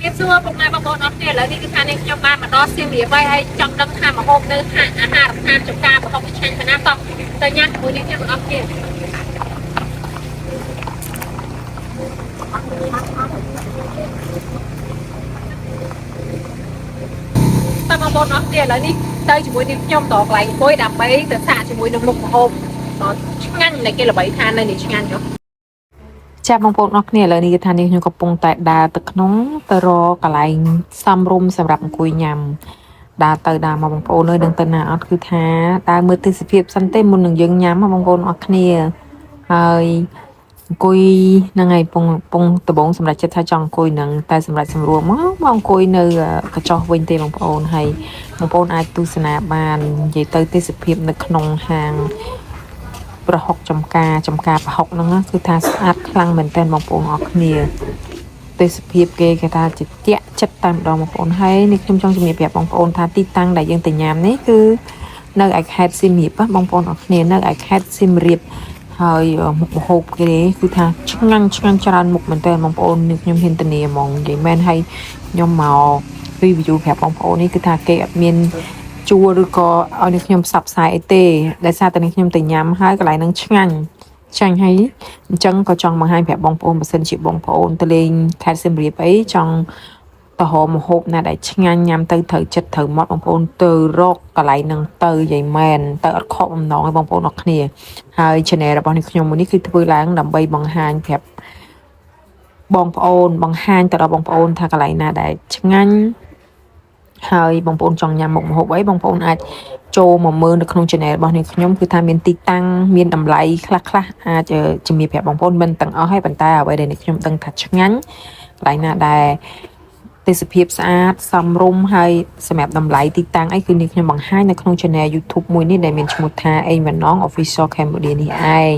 Tiếp xưa một ngày bằng bốn ốc tiền lấy đi cái thằng này trong ban mà đó xem địa bay hay trong đâm tham mà hôm nơi hạ tham trong ca mà không bị tranh khả năng tông tới nhắc mới đi theo một ốc tiền ta mà bốn ốc tiền lấy đi tới chỉ mới đi trong tổ lại cuối đạp bấy từ xa chỉ mới được một hôm nó ngăn này kia là bấy than này để ngăn nữa ចាបងប្អូនអរគ្នាឥឡូវនេះគឺថានេះខ្ញុំកំពុងតែដើរទៅក្នុងទៅរកកន្លែងសំរុំសម្រាប់អង្គុយញ៉ាំដើរទៅដើរមកបងប្អូនអើយដឹងទៅណាអត់គឺថាដើរមើលទេសភាពសិនទេមុននឹងយើងញ៉ាំបងប្អូនអរគ្នាហើយអង្គុយហ្នឹងហើយពងដបងសម្រាប់ចិត្តថាចង់អង្គុយហ្នឹងតែសម្រាប់សម្រួលមកអង្គុយនៅកញ្ចោះវិញទេបងប្អូនហើយបងប្អូនអាចទស្សនាបាននិយាយទៅទេសភាពនៅក្នុងហាង ប្រហុកចំការប្រហុកហ្នឹងគឺថាស្អាតខ្លាំងមែនទែនបងប្អូនអរគ្នាទេសភាពគេគេថាជាចិត្តតែម្ដងបងប្អូនហើយនេះខ្ញុំចង់ជំរាបប្រាប់បងប្អូនថាទីតាំងដែលយើងទៅញ៉ាំនេះគឺនៅឯខេត្តសៀមរាបបងប្អូនអរគ្នានៅឯខេត្តសៀមរាបហើយមុខម្ហូបគេគឺថាឆ្ងាញ់ច្រើនមុខមែនទែនបងប្អូននេះខ្ញុំហ៊ានធានាហ្មងនិយាយមែនហើយខ្ញុំមក review ប្រាប់បងប្អូននេះគឺថាគេអត់មាន ជួលឬក៏ឲ្យនេះខ្ញុំផ្សព្វផ្សាយអីទេដោយសារតែនេះខ្ញុំទៅញ៉ាំហើយកន្លែងហ្នឹងឆ្ងាញ់ហើយអញ្ចឹងក៏ចង់បង្ហាញប្រាប់បងប្អូនបើសិនជាបងប្អូនទៅលេងខេត្តសៀមរាបអីចង់ទៅរកម្ហូបណាដែលឆ្ងាញ់ញ៉ាំទៅត្រូវចិត្តត្រូវមាត់បងប្អូនទៅរកកន្លែងហ្នឹងទៅយាយមែនទៅអត់ខកបំណងឲ្យបងប្អូនអរគ្នាហើយ channel របស់នេះខ្ញុំមួយនេះគឺធ្វើឡើងដើម្បីបង្ហាញប្រាប់បងប្អូនបង្ហាញទៅដល់បងប្អូនថាកន្លែងណាដែលឆ្ងាញ់ ហើយបងប្អូនចង់ញ៉ាំមុខម្ហូបអីបងប្អូនអាចចូលមកមើលនៅក្នុង channel របស់នេះខ្ញុំគឺថាមានទីតាំងមានតម្លៃខ្លះអាចជំរាបប្រាប់បងប្អូនមិនទាំងអស់ហើយប៉ុន្តែអ្វីដែលនេះខ្ញុំដឹងថាឆ្ងាញ់កន្លែងណាដែលទេសភាពស្អាតសមរម្យហើយសម្រាប់តម្លៃទីតាំងអីគឺនេះខ្ញុំបង្ហាញនៅក្នុង channel YouTube មួយនេះដែលមានឈ្មោះថាអេម៉ាណង Official Cambodia នេះឯង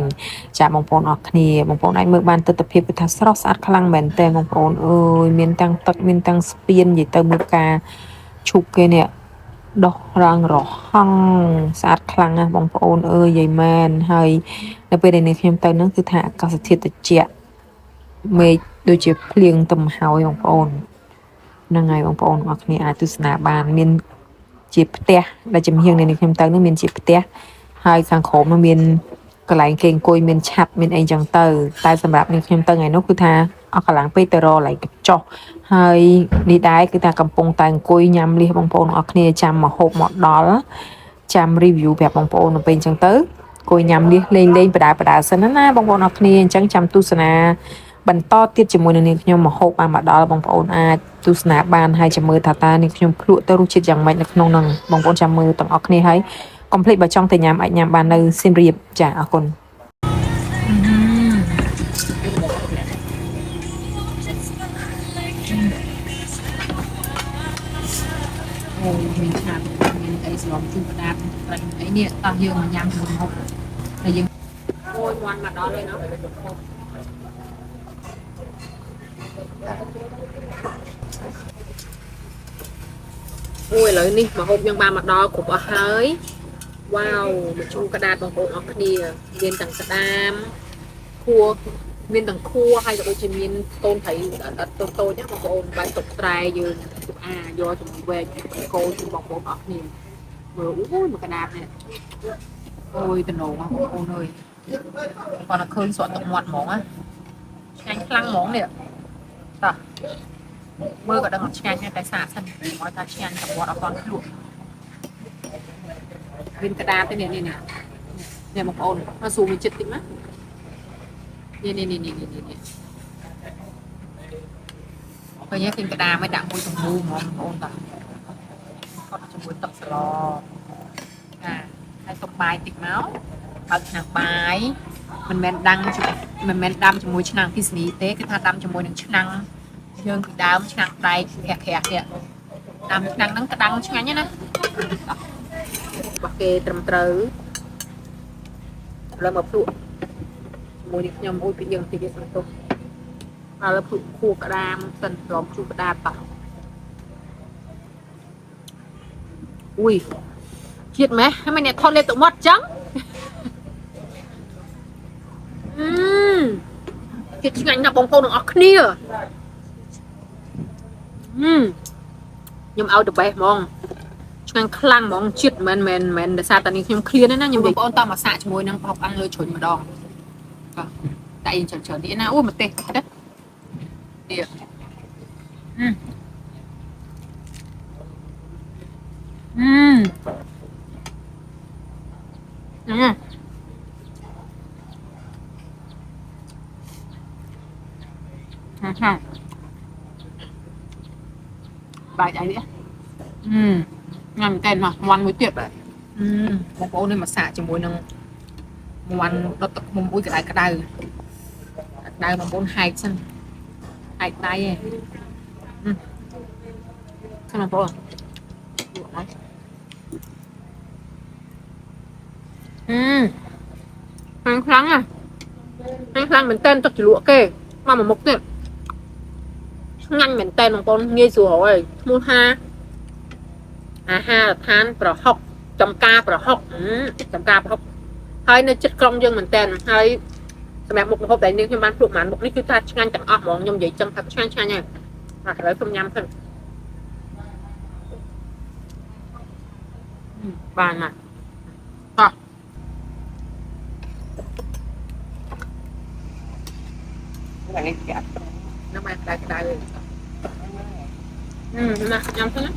ចាបងប្អូនអរគ្នាបងប្អូនអាចមើលបានទស្សនវិជ្ជាគឺថាស្រស់ស្អាតខ្លាំងមែនតើបងប្អូនអើយមានទាំងទឹកមានទាំងស្ពាននិយាយទៅមើលការ ឈូកគេនេះដោះរងរហង់ស្អាតខ្លាំងណាស់បងប្អូនអើយយាយមែនហើយនៅពេលដែលខ្ញុំទៅហ្នឹងគឺថាអាកាសធាតុត្រជាក់មេឃដូចជាភ្លៀងទំហើយបងប្អូនហ្នឹងហើយបងប្អូនអរគ្នាអាចទស្សនាបានមានជាផ្ទះដែលចំហៀងនៅខ្ញុំទៅហ្នឹងមានជាផ្ទះហើយខាងក្រោមនោះមានកន្លែងគេអង្គុយមានឆ័ត្រមានអីចឹងទៅតែសម្រាប់នេះខ្ញុំទៅថ្ងៃនោះគឺថាអស់កន្លងពេកទៅរកកន្លែងកញ្ចោះ ហើយនេះដែរគឺថាកំពុងតែអង្គុយញ៉ាំលៀសបងប្អូនអរគ្នាចាំមកហូបមកដល់ចាំ review ប្រាប់បងប្អូននៅពេលអញ្ចឹងទៅអង្គុយញ៉ាំលៀសលេងបដាសិនណាបងប្អូនអរគ្នាអញ្ចឹងចាំទស្សនាបន្តទៀតជាមួយនឹងនាងខ្ញុំមកហូបបានមកដល់បងប្អូនអាចទស្សនាបានហើយចាំមើលថាតើនាងខ្ញុំភ្លក់ទៅរសជាតិយ៉ាងម៉េចនៅក្នុងហ្នឹងបងប្អូនចាំមើលទាំងអស់គ្នាហើយកុំភ្លេចបើចង់ទៅញ៉ាំអាចញ៉ាំបាននៅសៀមរាបចាអរគុណ mình làm mình ấy rồi chung cả đạp ấy nè tao dương mà nhằm một hộp là dương ôi ngoan mà đó lên nó ui lợi đi mà hộp nhân ba mặt đo của bà hơi wow mà chung cả đạp bằng hộp ọc đi viên tầng cả đam cua miền tầng cua hay là đôi chân miền tôn thấy tôi nhắc một ôn bài tục trai như do chúng về cô chúng bọc bộ bọc nhiều vừa ui mà cái đạp này ôi tình nổ mà ôn ơi còn là khơi soạn tổng ngoặt món á nhanh lăng món nè ta mơ cả đang nhanh nhanh cái xả sân nói ta nhanh tổng ngoặt ở con luộc viên cái đạp thế này nè nè một ôn nó xù mình chật tĩnh á nè coi nhé cái đà mới đặng mùi tùng mù mà ôn ta con cho mùi tập sờ hay tập bài tịch máu bật hàng bài mình men đâm cho mùi chức năng phi y tế cái tha đâm cho mùi chức năng dương thì đau chức năng đây khẹt kìa đâm chức năng nắng cái đăng chức năng nhé nè bật kê trầm trừ lên một tụ mùi nhom ôi bị dương thì cái sản phẩm là phụ khu cả đam sân lom chu cả đam tao ui chết mẹ hai mày này thon lên tụi mất trắng chết ngành là bóng câu được óc nia nhưng ao được bé mong ngang khăn mong chít men để sao tao đi nhưng clear đấy na nhưng mà con tao mà xạ cho môi năng học ăn lơi chuẩn mà đòn tại vì chờ đi na ui một tê đấy đi bài chạy đi ngầm tên mà ngoan mới tuyệt đấy một cô nên mà xả cho môi nâng ngoan nó tập một mũi cái đai mà bốn hai chân hai tay sao mà cô ăn kháng à ăn kháng mình tên tôi chỉ lụa kê mà một tuyệt nhanh mình tên một con nghe rùa rồi mua ha ha là than pro học trong ca pro học trong ca pro học hai nơi chất công dân mình tên hai mẹ một hộp đấy nếu như bán phục màn một lít chúng ta nhanh chẳng ọt món nhom vậy trong thật chang nha và lấy không nhắm thôi vàng à nó mang đây nè nhắm thôi